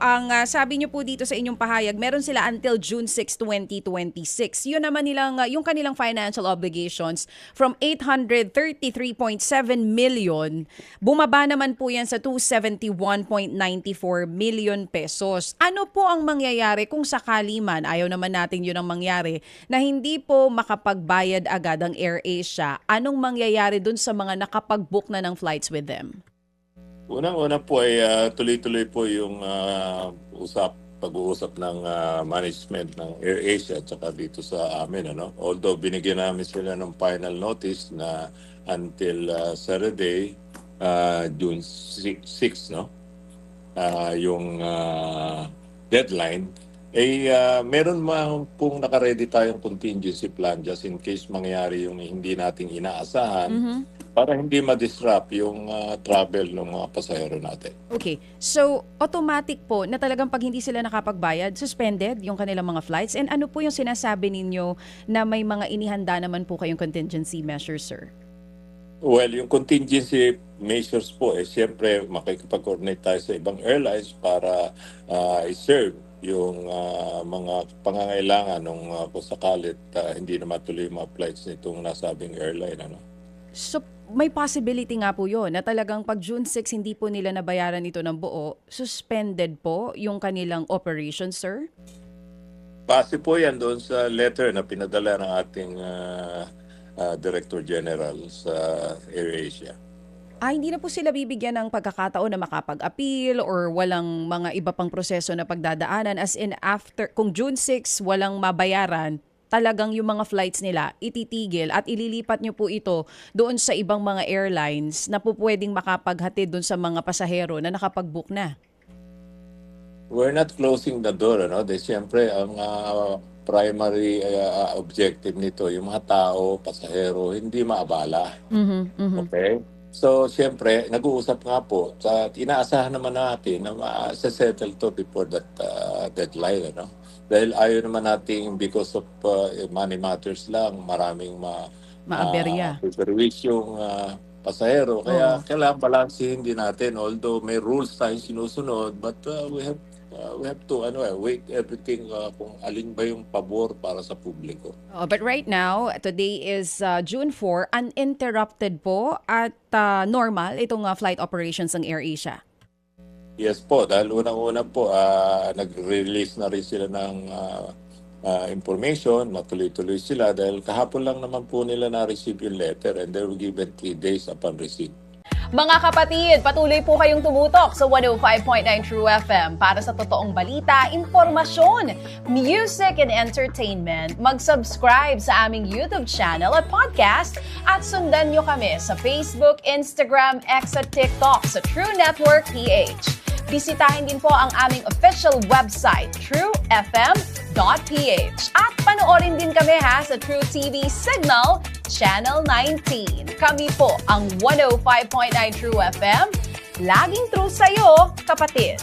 Ang sabi niyo po dito sa inyong pahayag, meron sila until June 6, 2026. Yun naman nilang, yung kanilang financial obligations from 833.7 million, bumaba naman po yan sa 271.94 million pesos. Ano po ang mangyayari kung sakali man, ayaw naman natin yun ang mangyari, na hindi po makapagbayad agad ang AirAsia? Anong mangyayari dun sa mga nakapag-book na ng flights with them? Unang-una po ay tuloy-tuloy po yung pag-uusap ng management ng AirAsia at saka dito sa amin. Although binigyan namin sila ng final notice na until Saturday, June 6, no? Yung deadline, meron pong nakaredy tayong contingency plan just in case mangyari yung hindi nating inaasahan. Para hindi ma-disrupt yung travel ng mga pasahero natin. Okay. So, automatic po na talagang pag hindi sila nakapagbayad, suspended yung kanilang mga flights? And ano po yung sinasabi ninyo na may mga inihanda naman po kayong contingency measures, sir? Well, yung contingency measures po, siyempre makikipag-coordinate tayo sa ibang airlines para i-serve yung mga pangangailangan nung kung sakalit hindi na matuloy yung mga flights nitong nasabing airline. So, may possibility nga po yun na talagang pag June 6 hindi po nila nabayaran ito ng buo, suspended po yung kanilang operation, sir? Base po yan doon sa letter na pinadala ng ating Director General sa AirAsia. Hindi na po sila bibigyan ng pagkakataon na makapag-appeal or walang mga iba pang proseso na pagdadaanan, as in after, kung June 6 walang mabayaran, talagang yung mga flights nila ititigil at ililipat nyo po ito doon sa ibang mga airlines na po pwedeng makapaghatid doon sa mga pasahero na nakapag-book na? We're not closing the door. Siyempre, ang primary objective nito, yung mga tao, pasahero, hindi maabala. Okay? So, siyempre, nag-uusap nga po. Inaasahan naman natin na ma-settle to before that deadline. Dahil ayaw naman natin, because of money matters lang, maraming Maaberya. yung pasahero. Kaya kailangan balansehin din natin. Although may rules tayong sinusunod, but we have to wait everything kung alin ba yung pabor para sa publiko. But right now, today is June 4, uninterrupted po at normal itong flight operations ng AirAsia. Yes po, dahil unang-una po, nag-release na rin sila ng information, natuloy-tuloy sila dahil kahapon lang naman po nila na-receive yung letter and they were given 3 days upon receipt. Mga kapatid, patuloy po kayong tumutok sa 105.9 True FM para sa totoong balita, impormasyon, music and entertainment. Mag-subscribe sa aming YouTube channel at podcast at sundan nyo kami sa Facebook, Instagram, X at TikTok sa True Network PH. Bisitahin din po ang aming official website, truefm.ph. At panoorin din kami sa True TV Signal, Channel 19. Kami po ang 105.9 True FM. Laging true sa'yo, kapatid.